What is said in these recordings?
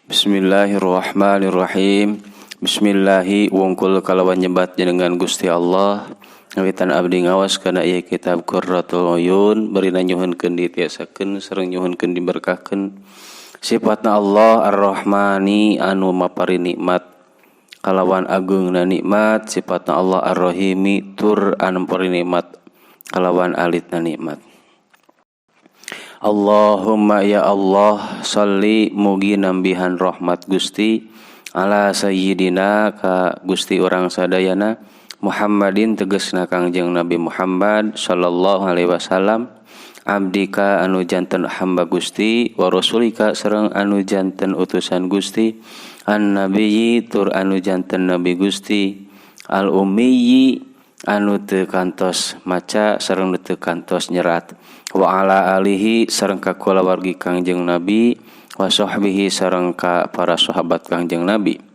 Bismillahirrahmanirrahim. Bismillahi wungkul kalawan nyebat jenengan Gusti Allah. Ngawitan abdi ngawas kana ieu kitab Qurratul Uyun barina nyuhunkeun ditiasakeun sareng nyuhunkeun diberkahkeun. Sifatna Allah Ar-Rahmani anu mapari nikmat kalawan agungna nikmat. Sifatna Allah Ar-Rahimi tur anu mapari nikmat kalawan alitna nikmat. Allahumma ya Allah sholli mugi nambihan rahmat Gusti ala sayyidina ka Gusti urang sadayana Muhammadin tegasna Kangjeng Nabi Muhammad sallallahu alaihi wasallam abdika anu janten hamba Gusti wa rasulika sareng anu janten utusan Gusti an nabiyyi tur anu janten nabi Gusti al ummiyyi anu teu kantos maca sareng teu kantos nyerat wa ala alihi sareng ka kulawargi Kangjeng Nabi wa sahbihi sareng ka para sahabat Kangjeng Nabi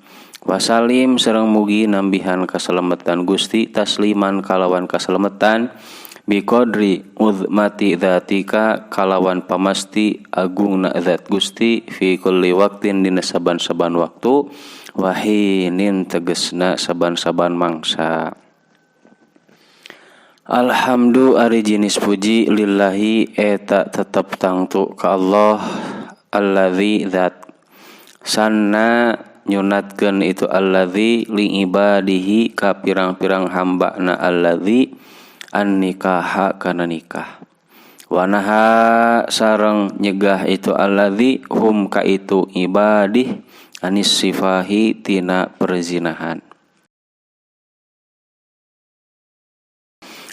wasalim sareng mugi nambihan kasalametan Gusti tasliman kalawan kasalametan biqadri uzmati dzatika kalawan pamasti agungna zat Gusti fi kulli waqtin dina saban-saban waktu wahinin tegesna saban-saban mangsa. Alhamdu ari jenis puji lillahi eta tetep tangtu ka Allah alladzi zat sanna nyunatkeun itu alladzi li ibadihi ka pirang-pirang hamba-Na alladzi an nikaha kana nikah wa naha sareng nyegah itu alladzi hum ka itu ibadih anis sifahi tina perzinahan.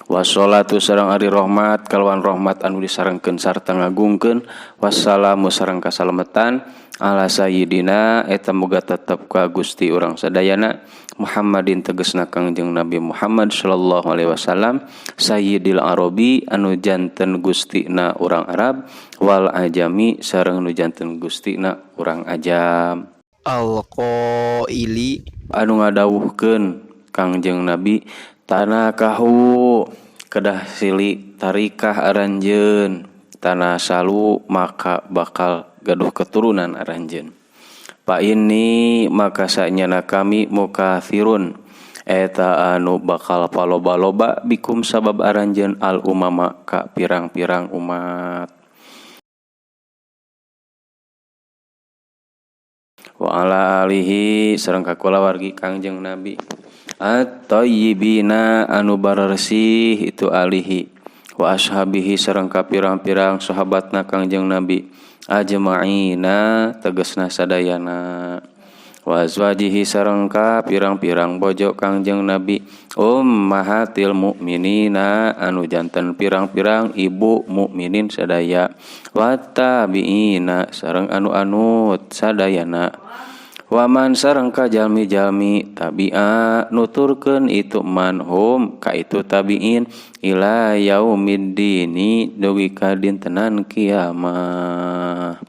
Wassalatu sareng ari rahmat kalawan rahmat anu disarengkeun sarta ngagungkeun wassalamu sareng kasalametan ala sayyidina eta muga tetep ka Gusti urang sadayana Muhammadin tegasna Kangjeng Nabi Muhammad sallallahu alaihi wasallam sayyidil arabi anu janten gustina urang Arab wal ajami sareng anu janten gustina urang ajam alqaili anu ngadawuhkeun Kangjeng Nabi tanah kahu kedah silih tarikah aranjeun tanah salu maka bakal gaduh keturunan aranjeun pa ini maka sanyana kami mukathirun eta anu bakal paloba-loba bikum sabab aranjeun al umama ka pirang-pirang umat wa ala alihi sareng ka kulawargi Kangjeng Nabi at-tayyibina anu bararsih itu alihi wa ashabihi sareng ka pirang-pirang sahabatna Kangjeng Nabi ajma'ina tegasna sadayana wa azwajihi sareng ka pirang-pirang bojo Kangjeng Nabi ummahatil mukminina anu janten pirang-pirang ibu mukminin sadaya wa tabi'ina sareng anu anut sadayana waman sareng ka jalmi-jalmi tabi'a nuturkeun itu manhum ka itu tabi'in ila yaumiddini dugi ka dintenan kiamah.